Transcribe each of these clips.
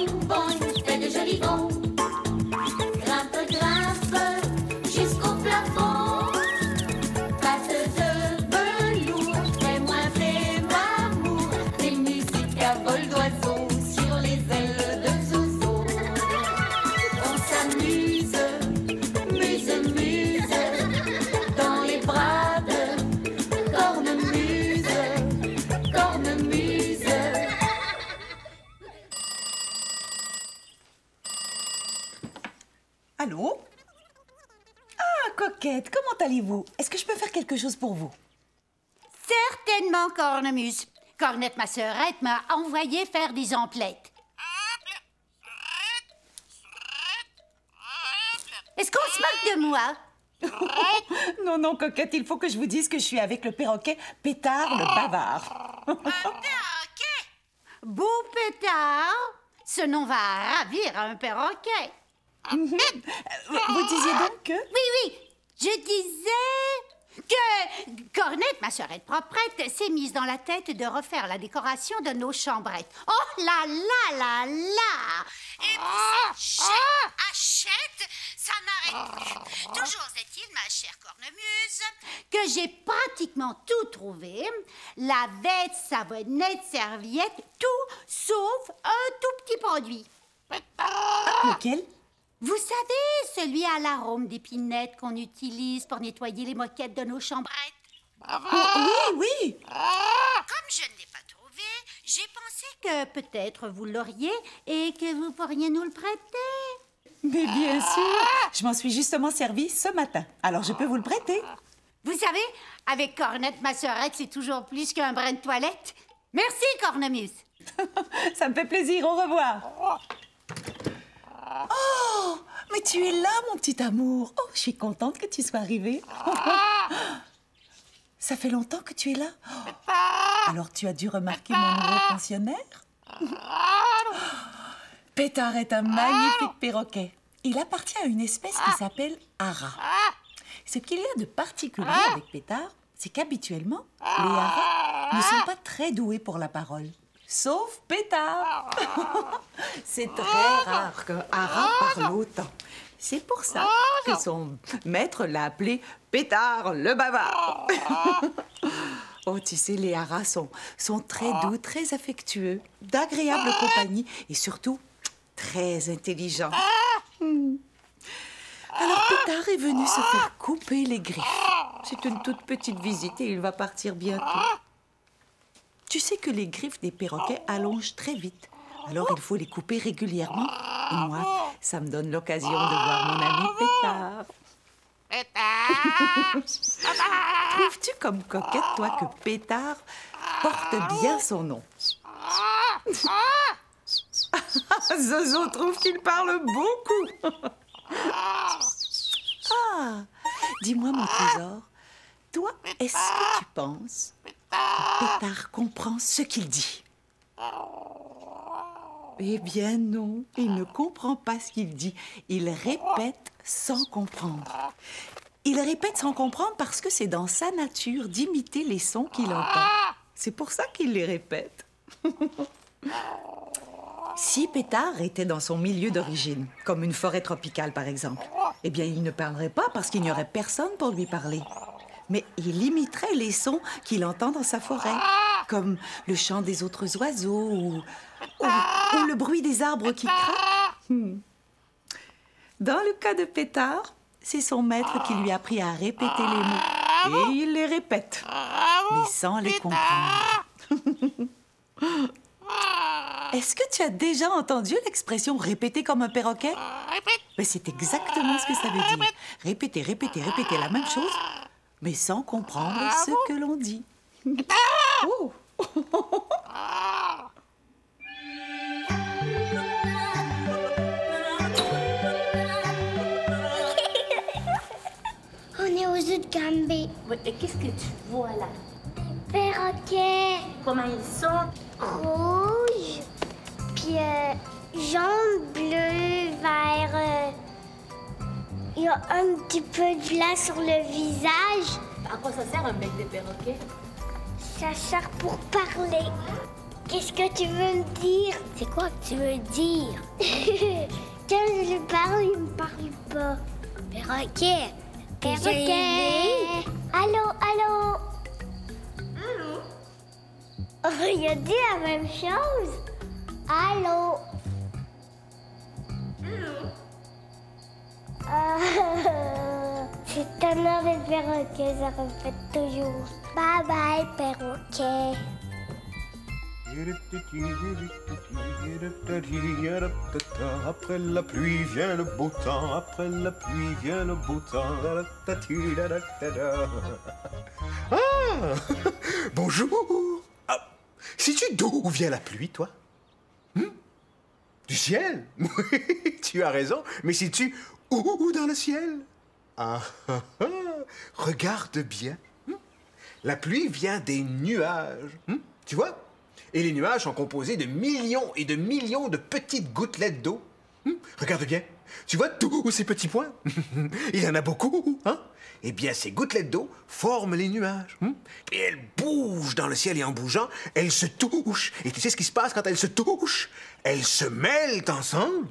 boing, boing, fais de jolis bonds. Grimpe, grimpe, jusqu'au plafond. Patte de velours, fais-moi amour. Des musiques à vol d'oiseaux sur les ailes de Zozo. On s'amuse, muse, muse, dans les bras de cornemuse, cornemuse. Allô? Ah, Coquette, comment allez-vous? Est-ce que je peux faire quelque chose pour vous? Certainement, Cornemuse. Cornette, ma sœurette, m'a envoyé faire des emplettes. Est-ce qu'on se moque de moi? Non, non, Coquette, il faut que je vous dise que je suis avec le perroquet Pétard le bavard. Un perroquet? Beau Pétard? Ce nom va ravir un perroquet. Vous disiez donc que... Oui, je disais que Cornette, ma sœurette proprette, s'est mise dans la tête de refaire la décoration de nos chambrettes. Oh là là là là! Et puis cette achète, ça n'arrête plus. Toujours est-il, ma chère cornemuse, que j'ai pratiquement tout trouvé. Lavette, savonnette, serviette, tout sauf un tout petit produit. Lequel? Vous savez, celui à l'arôme d'épinette qu'on utilise pour nettoyer les moquettes de nos chambrettes. Oh, oui! Comme je ne l'ai pas trouvé, j'ai pensé que peut-être vous l'auriez et que vous pourriez nous le prêter. Mais bien sûr! Je m'en suis justement servi ce matin. Alors, je peux vous le prêter? Vous savez, avec Cornette, ma sœurette, c'est toujours plus qu'un brin de toilette. Merci, Cornemuse. Ça me fait plaisir. Au revoir. Oh, mais tu es là, mon petit amour. Oh, je suis contente que tu sois arrivé. Ça fait longtemps que tu es là. Alors, tu as dû remarquer mon nouveau pensionnaire? Pétard est un magnifique perroquet. Il appartient à une espèce qui s'appelle Haras. Ce qu'il y a de particulier avec Pétard, c'est qu'habituellement, les haras ne sont pas très doués pour la parole. Sauf Pétard. C'est très rare qu'un hara parle autant. C'est pour ça que son maître l'a appelé Pétard le bavard. Oh, tu sais, les haras sont très doux, très affectueux, d'agréable compagnie et surtout très intelligents. Alors Pétard est venu se faire couper les griffes. C'est une toute petite visite et il va partir bientôt. Tu sais que les griffes des perroquets allongent très vite. Alors, il faut les couper régulièrement. Et moi, ça me donne l'occasion de voir mon ami Pétard. Trouves-tu comme coquette, toi, que Pétard porte bien son nom? Zozo trouve qu'il parle beaucoup. Ah, dis-moi, mon trésor, toi, est-ce que tu penses que Pétard comprend ce qu'il dit? Eh bien non, il ne comprend pas ce qu'il dit. Il répète sans comprendre. Il répète sans comprendre parce que c'est dans sa nature d'imiter les sons qu'il entend. C'est pour ça qu'il les répète. Si Pétard était dans son milieu d'origine, comme une forêt tropicale par exemple, eh bien il ne parlerait pas parce qu'il n'y aurait personne pour lui parler. Mais il imiterait les sons qu'il entend dans sa forêt, comme le chant des autres oiseaux ou le bruit des arbres qui craquent. Dans le cas de Pétard, c'est son maître qui lui a appris à répéter les mots. Et il les répète, mais sans les comprendre. Est-ce que tu as déjà entendu l'expression « répéter comme un perroquet » ? Mais c'est exactement ce que ça veut dire. Répéter, répéter, répéter la même chose, mais sans comprendre ce que l'on dit. Oh. On est aux zoo de Gambé. Et qu'est-ce que tu vois là? Perroquets Comment ils sont? rouges, puis jaune, bleu, vert. Il y a un petit peu de blanc sur le visage. À quoi ça sert un bec de perroquet? Ça sert pour parler. Qu'est-ce que tu veux me dire? C'est quoi que tu veux dire? Quand je lui parle, il me parle pas. Perroquet. Perroquet. Allô, allô. Oh, il a dit la même chose. Allô. C'est un mauvais perroquet, ça répète toujours. Bye bye, perroquet. Après la pluie vient le beau temps, après la pluie vient le beau temps. Ah, bonjour. Ah, sais-tu d'où vient la pluie, toi? Du ciel? Oui, tu as raison. Mais sais-tu où dans le ciel? Regarde bien. La pluie vient des nuages. Tu vois? Et les nuages sont composés de millions et de millions de petites gouttelettes d'eau. Regarde bien. Tu vois tous ces petits points? Il y en a beaucoup, hein? Eh bien, ces gouttelettes d'eau forment les nuages. Et elles bougent dans le ciel et en bougeant, elles se touchent. Et tu sais ce qui se passe quand elles se touchent? Elles se mêlent ensemble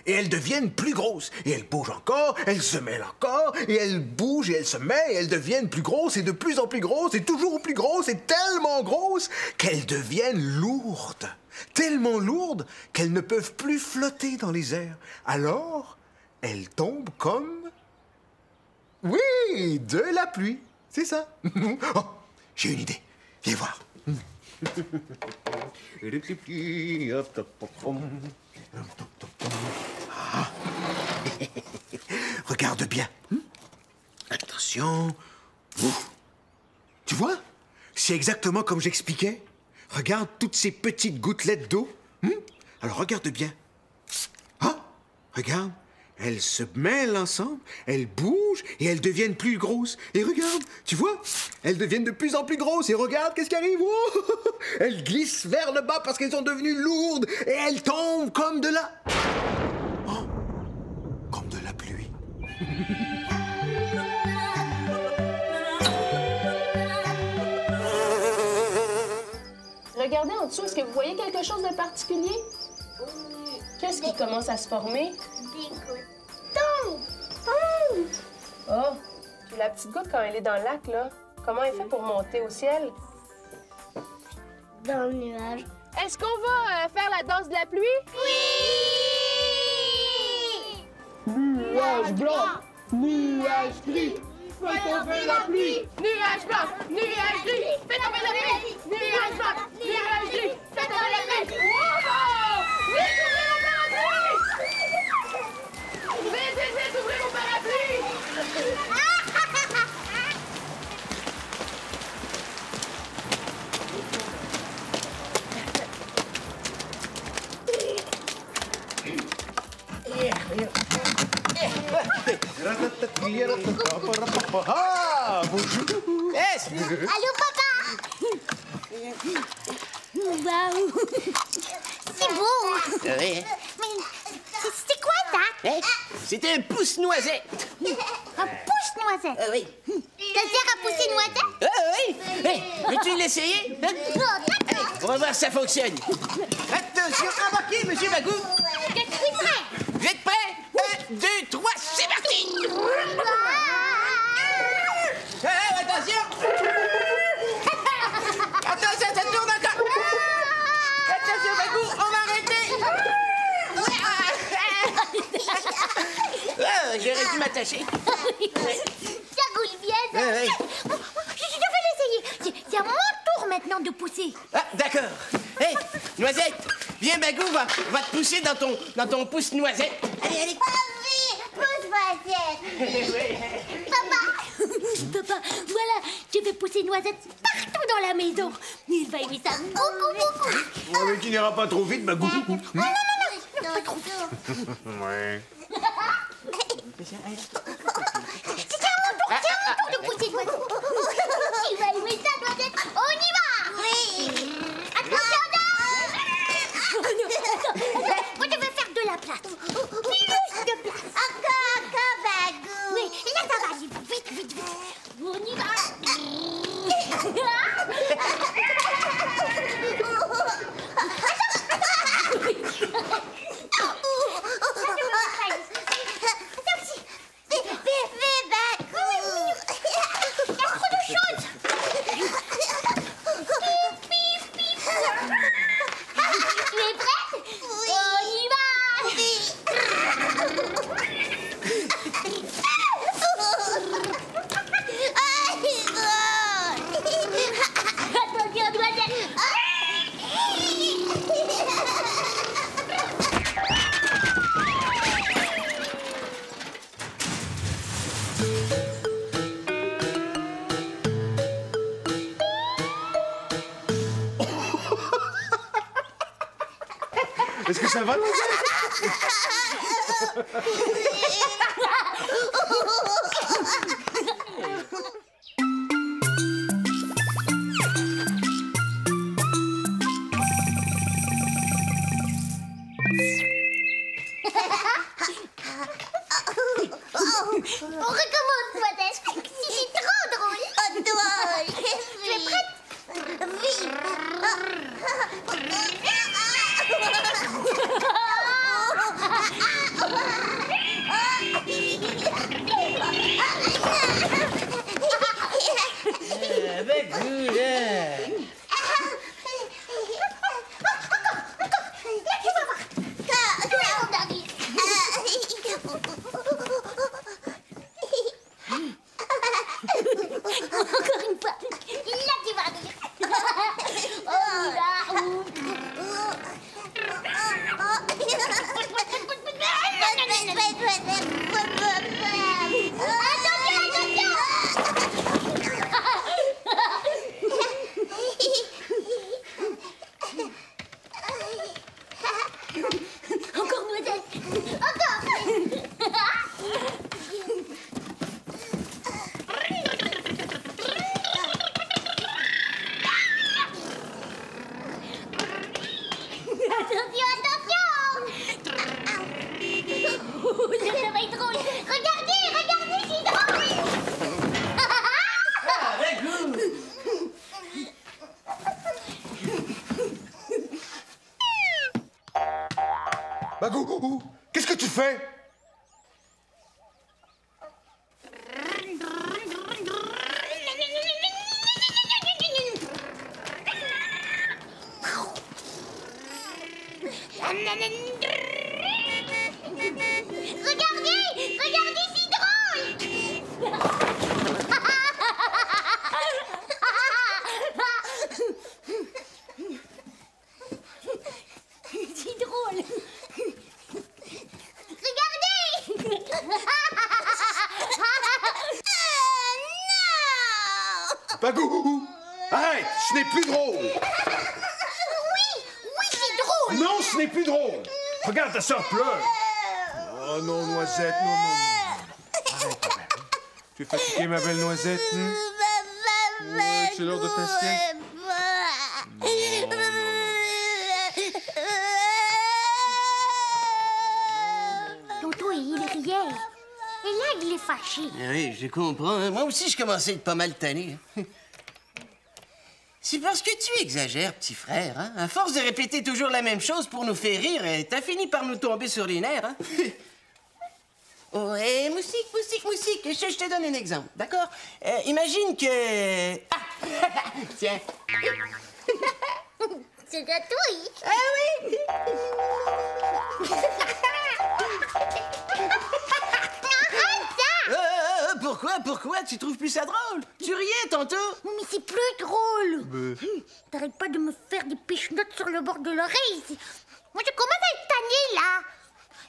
et elles deviennent plus grosses. Et elles bougent encore, elles se mêlent encore, et elles bougent et elles se mêlent et elles deviennent plus grosses et de plus en plus grosses et toujours plus grosses et tellement grosses qu'elles deviennent lourdes. Tellement lourdes qu'elles ne peuvent plus flotter dans les airs. Alors, elles tombent comme... Oui, de la pluie. C'est ça. Oh, j'ai une idée. Viens voir. Ah. Regarde bien. Attention. Ouf. Tu vois? C'est exactement comme j'expliquais. Regarde toutes ces petites gouttelettes d'eau. Alors regarde bien. Ah, regarde. Elles se mêlent ensemble, elles bougent et elles deviennent plus grosses. Et regarde, tu vois, elles deviennent de plus en plus grosses. Et regarde, qu'est-ce qui arrive? Oh, elles glissent vers le bas parce qu'elles sont devenues lourdes. Et elles tombent comme de la... Oh, comme de la pluie. Regardez en dessous, est-ce que vous voyez quelque chose de particulier? Qu'est-ce qui commence à se former? Des gouttons. Oh, puis la petite goutte, quand elle est dans le lac, là, comment elle fait pour monter au ciel? Dans le nuage. Est-ce qu'on va faire la danse de la pluie? Oui! Nuage blanc, nuage gris, fais tomber la pluie. Nuage blanc, nuage gris, fais tomber la pluie! Nuage blanc, nuage gris, fais tomber la pluie! Wow! Vite, ouvrez mon parapluie! Vite, vite, vite, ouvrez mon parapluie! Ah, bonjour. Yes! Allô, papa? Waouh! C'est beau! Oui. Mais c'est quoi ça? C'était un pousse-noisette. Un pousse-noisette? Oui. Ça sert à pousser une noisette? Oui. Hey, veux-tu l'essayer? Non, d'accord. On va voir si ça fonctionne. Attention, embarquez, monsieur Bagou. Je suis prêt. Vous êtes prêts? 1, 2, 3, c'est parti! Attention! Attention, ça tourne encore! Attention, Bagou, on va arrêter! J'aurais dû m'attacher. Ça roule bien, ça. Oui. Je vais l'essayer. C'est à mon tour maintenant de pousser. Ah, d'accord. Hé, Noisette, viens, Bagou, va te pousser dans ton pousse-noisette. Allez, allez. Pousse-noisette. Papa. Papa, voilà, je vais pousser Noisette partout dans la maison. Il va aimer ça beaucoup, beaucoup. Ouais, mais tu n'iras pas trop vite, Bagou. Non, pas trop vite. Ouais. C'est à mon tour de pousser Noisette. Il va aimer ça, Noisette. On y va. Oui. Attention, moi, je vais faire de la place. Plus de place. Encore, Bagou. Oui, là, ça va aller vite, vite, vite. On y va. Est-ce que ça va, Noisette? On recommence, Noisette. C'est trop drôle. Oh, drôle. Tu es prête? Oui. Bagou, là. Encore une fois. Là, tu vas rire. Oh là. Encore Noisette. Encore. Attention, attention! Ça va être drôle. Regardez, regardez, c'est drôle! Bagou. Bagou, qu'est-ce que tu fais? Regardez, regardez, c'est drôle! C'est drôle. Regardez! Non! Bagou, arrête, ce n'est plus drôle. Oui, c'est drôle. Non, ce n'est plus drôle. Regarde, ta sœur pleure. Oh non, Noisette, non. Arrête, ma belle. Tu es fatiguée, ma belle Noisette, hein? Ouais, c'est l'heure de ta sieste. Tonton, il riait. Et là, il est fâché. Oui, je comprends. Hein. Moi aussi, je commençais à être pas mal tanné. Hein. C'est parce que tu exagères, petit frère. Hein? À force de répéter toujours la même chose pour nous faire rire, t'as fini par nous tomber sur les nerfs. Hein? Oh, et moustique, je te donne un exemple, d'accord? Imagine que... Ah! Tiens. C'est gâtouille. Ah oui! Pourquoi? Tu trouves plus ça drôle? Tu riais tantôt? Mais c'est plus drôle. T'arrêtes pas de me faire des pichenottes sur le bord de l'oreille. Moi, je commence à être tannée, là.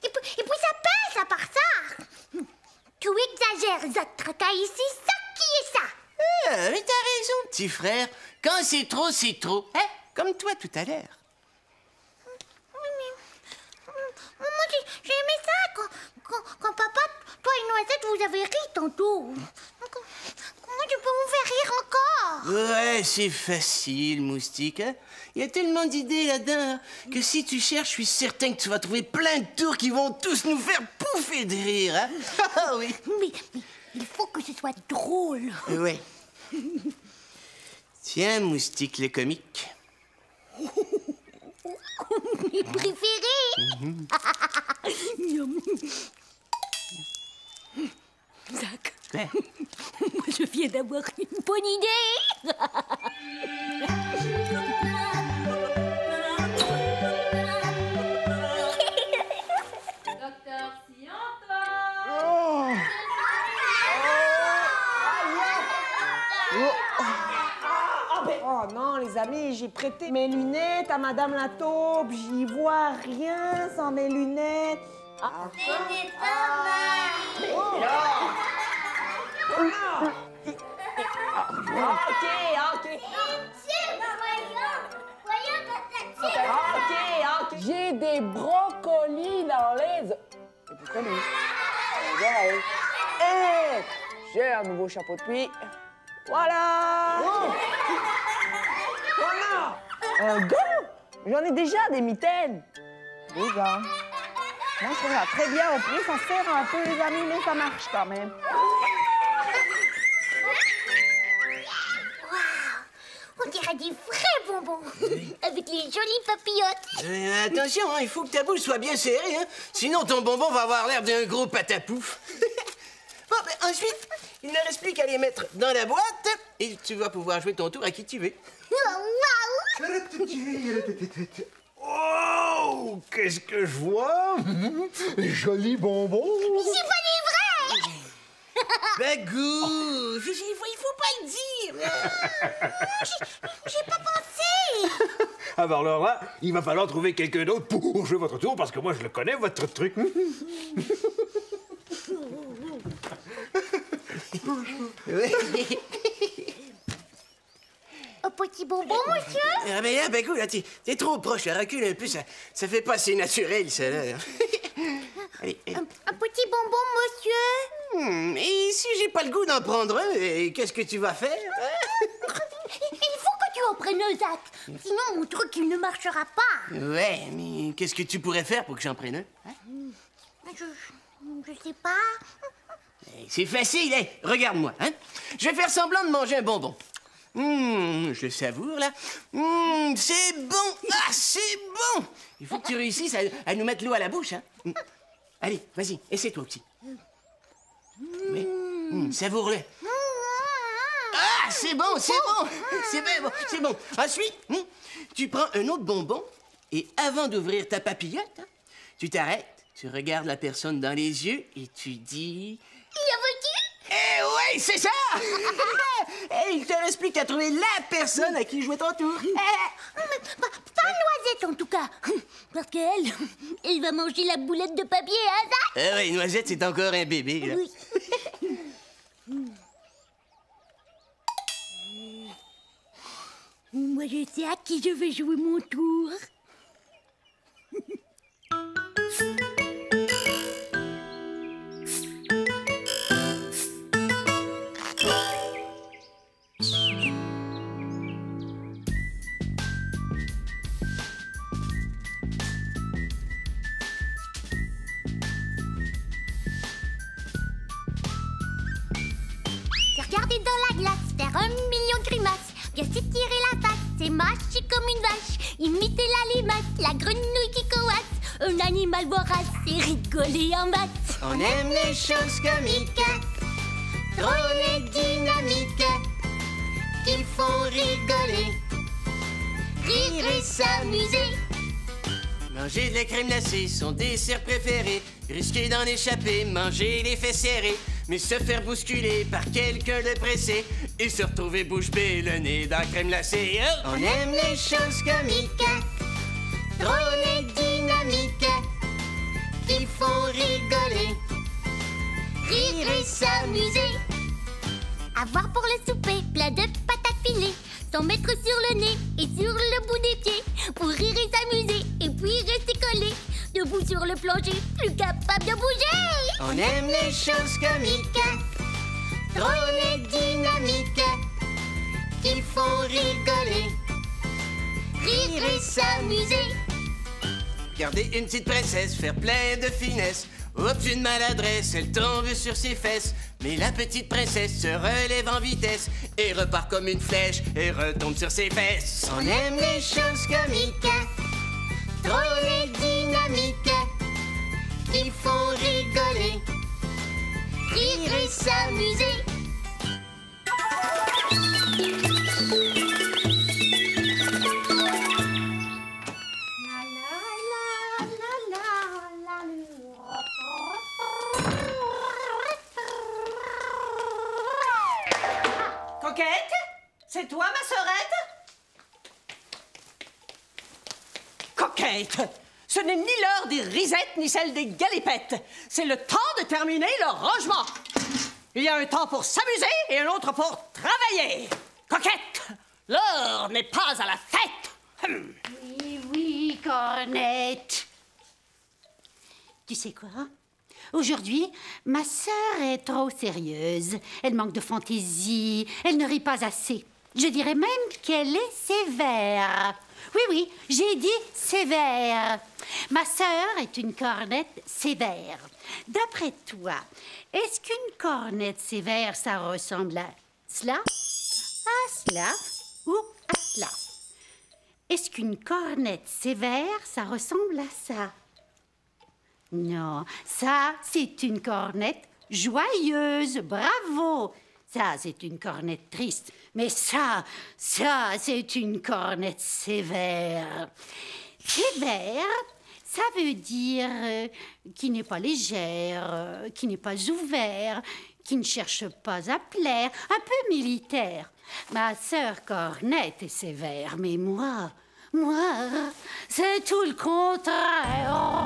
Et puis ça pince à part ça. Tu exagères, Zach Tracaille, c'est ça qui est ça. Mais t'as raison, petit frère. Quand c'est trop, c'est trop. Hein? Comme toi tout à l'heure. Oui, mais... Moi, j'ai aimé ça quand papa, toi et Noisette, vous avez ri tantôt. Comment je peux vous faire rire encore? Ouais, c'est facile, moustique. Hein? Il y a tellement d'idées là-dedans hein, que si tu cherches, je suis certain que tu vas trouver plein de tours qui vont tous nous faire pouffer de rire. Hein? Ah oui. Mais il faut que ce soit drôle. Ouais. Tiens, moustique le comique. Mes préférés. Zach. Ouais. Moi, je viens d'avoir une bonne idée. Docteur Sianta. Oh non, les amis, j'ai prêté mes lunettes à Madame la taupe. J'y vois rien sans mes lunettes. Ok. J'ai des brocolis dans les... Et puis lui. Regarde. Et j'ai un nouveau chapeau de pluie. Voilà! Oh! Voilà! Un gant? J'en ai déjà des mitaines. Déjà. Moi, je trouve ça très bien au prix. Ça sert un peu, les amis, mais ça marche quand même. On dirait des vrais bonbons. Avec les jolies papillotes. Attention, hein, il faut que ta bouche soit bien serrée, hein, sinon ton bonbon va avoir l'air d'un gros patapouf. Bon, ben, ensuite, il ne reste plus qu'à les mettre dans la boîte et tu vas pouvoir jouer ton tour à qui tu veux. Oh, qu'est-ce que je vois? Joli bonbon. C'est pas des vrais. Bagou, il faut pas le dire. J'ai pas pensé. Alors là, il va falloir trouver quelqu'un d'autre pour jouer votre tour, parce que moi, je le connais, votre truc. Un petit bonbon, monsieur? Ah ben là, Bagou, là, t'es trop proche, là, recule un peu, ça fait pas assez naturel, ça, là. Allez, allez. Un petit bonbon, monsieur? Et si j'ai pas le goût d'en prendre un, qu'est-ce que tu vas faire? Il faut que tu en prennes un, Zach. Sinon, mon truc, il ne marchera pas. Ouais, mais qu'est-ce que tu pourrais faire pour que j'en prenne un? Je sais pas. C'est facile, hein? Regarde-moi, hein? Je vais faire semblant de manger un bonbon. Je le savoure, là. C'est bon! Ah, c'est bon! Il faut que tu réussisses à nous mettre l'eau à la bouche, hein? Allez, vas-y, essaie-toi aussi. Mais, savoure-le. Ah, c'est bon, c'est bon! C'est bien bon, c'est bon. Ensuite, tu prends un autre bonbon et avant d'ouvrir ta papillote, hein, tu t'arrêtes, tu regardes la personne dans les yeux et tu dis... Il y a voiture? Eh oui, c'est ça! Il te reste plus qu'à trouver la personne à qui jouer ton tour. Pas Noisette, en tout cas. Parce qu'elle, elle va manger la boulette de papier, hein, Zach? Ah oui, Noisette, c'est encore un bébé, là. Oui. Moi, je sais à qui je vais jouer mon tour. Regardez dans la glace, faire 1 million de grimaces, bien s'étirer la face, c'est mâcher comme une vache, imiter la limace, la grenouille qui coasse, un animal vorace et rigoler en masse. On aime les choses comiques, drôles et dynamiques, qui font rigoler, Rire et s'amuser. Manger de la crème glacée, son dessert préféré. Risquer d'en échapper, manger les fesses serrées. Mais se faire bousculer par quelqu'un de pressé et se retrouver bouche bée, le nez dans la crème glacée. Oh! On aime les choses comiques, drôles et dynamiques, qui font rigoler, Rire et s'amuser. Avoir pour le souper plein de patates pilées, s'en mettre sur le nez et sur le bout des pieds, pour rire et s'amuser et puis rester collé, debout sur le plancher, plus capable de bouger. On aime les choses comiques, drôles et dynamiques, qui font rigoler, Rire et s'amuser. Regardez une petite princesse faire plein de finesse. Oups, une maladresse, elle tombe sur ses fesses. Mais la petite princesse se relève en vitesse et repart comme une flèche et retombe sur ses fesses. On aime les choses comiques, drôles et dynamiques, qui font rigoler, Rire et s'amuser. Coquette? C'est toi, ma sœurette? Coquette! Ce n'est ni l'heure des risettes, ni celle des galipettes. C'est le temps de terminer le rangement. Il y a un temps pour s'amuser et un autre pour travailler. Coquette, l'heure n'est pas à la fête. Oui, Cornette. Tu sais quoi? Aujourd'hui, ma sœur est trop sérieuse. Elle manque de fantaisie. Elle ne rit pas assez. Je dirais même qu'elle est sévère. Oui, oui, j'ai dit sévère. Ma sœur est une cornette sévère. D'après toi, est-ce qu'une cornette sévère, ça ressemble à cela, à cela ou à cela? Est-ce qu'une cornette sévère, ça ressemble à ça? Non, ça, c'est une cornette joyeuse. Bravo! Ça, c'est une cornette triste. Mais ça, c'est une cornette sévère. Sévère, ça veut dire qui n'est pas légère, qui n'est pas ouvert, qui ne cherche pas à plaire, un peu militaire. Ma sœur Cornette est sévère, mais moi, c'est tout le contraire.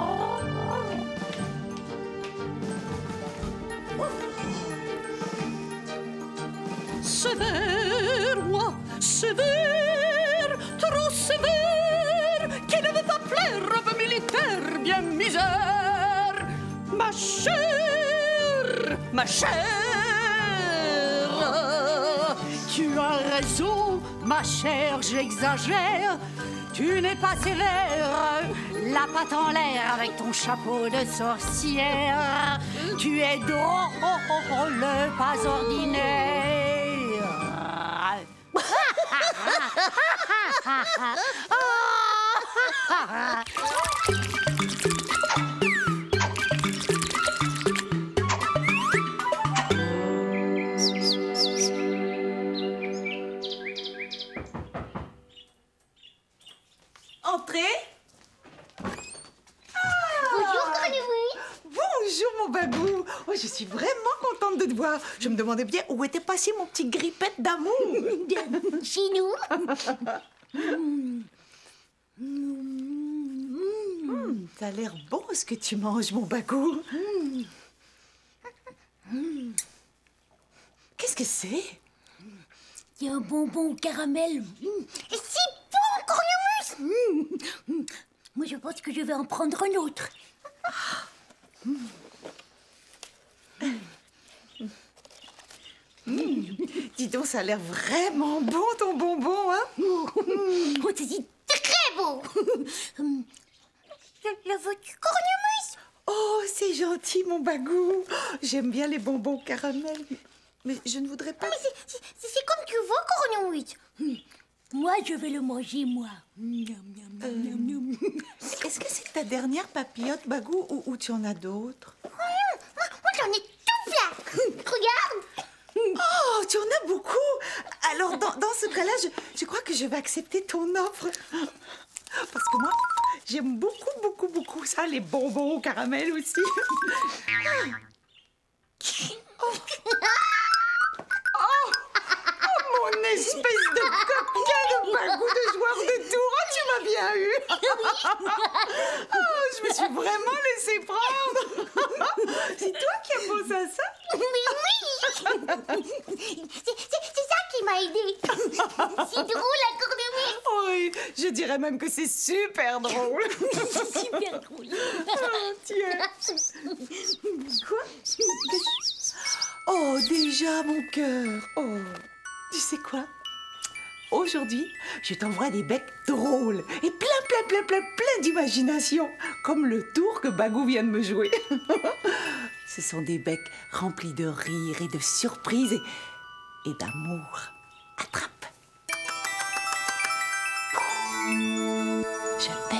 Sévère, moi, sévère, trop sévère, qui ne veut pas plaire, un peu militaire, bien misère. Ma chère, tu as raison, ma chère, j'exagère. Tu n'es pas sévère, la patte en l'air avec ton chapeau de sorcière. Tu es drôle, pas ordinaire. Entrez. Bonjour, Cornemuse. Bonjour, mon Bagou. Oh, je suis vraiment contente de te voir. Je me demandais bien où était passé mon petit grippette d'amour. Chez nous. Ça a l'air bon ce que tu manges, mon Bagou. Qu'est-ce que c'est? Il y a un bonbon au caramel. Et c'est bon, Cornemuse. Moi, je pense que je vais en prendre un autre. Dis donc, ça a l'air vraiment bon, ton bonbon, hein? Oh, c'est très bon. Le veux-tu, Cornemuse? Oh, c'est gentil, mon Bagou. J'aime bien les bonbons au caramel. Mais je ne voudrais pas... Mais c'est comme tu veux, Cornemuse. Moi, je vais le manger, moi. Est-ce que c'est ta dernière papillote, Bagou, ou tu en as d'autres? Moi, j'en ai tout plein. Regarde. Oh, tu en as beaucoup. Alors, dans ce cas-là, je crois que je vais accepter ton offre. Parce que moi, j'aime beaucoup ça, les bonbons au caramel aussi. Mon espèce de coquin de Bagou de joueur de tour. Oh, tu m'as bien eu. Oh, je me suis vraiment laissée prendre. C'est toi qui as pensé à ça? Oui. C'est ça qui m'a aidé. C'est drôle, la Cornemuse. Oui, je dirais même que c'est super drôle. Super drôle. Oh, tiens. Quoi? Oh, déjà, mon cœur. Oh, tu sais quoi? Aujourd'hui, je t'envoie des becs drôles et plein d'imagination, comme le tour que Bagou vient de me jouer. Ce sont des becs remplis de rire et de surprises et d'amour. Attrape. Je t'aime.